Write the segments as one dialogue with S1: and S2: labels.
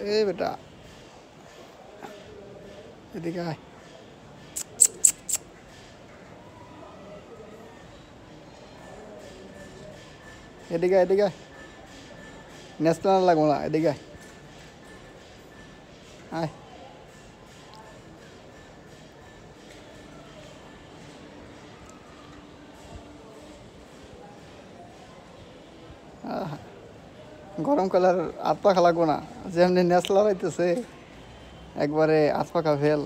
S1: এ বেটা এদিকে আয় এদিকে এদিকে ন্যাশনাল লাগবো না এদিকে আয় গরমকালে আর হাত পা লাগবো না যেমনি ন্যাশনাল হইতেছে একবারে হাত পাখা ফেল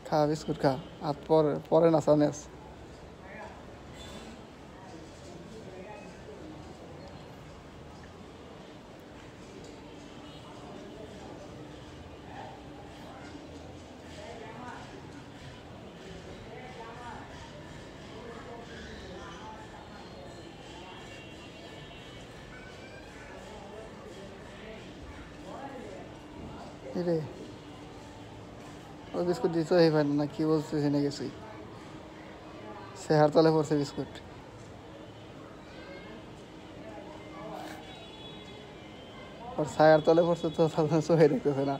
S1: খা বিস্কুট খা হাত পরে না সানেস রে ওই বিস্কুট দিতে হয়ে পারে না কি বলছে জেনে গেছি সে হার তলে পড়ছে বিস্কুট और सायर तले पड़ছে তো চোখে দেখতেছে না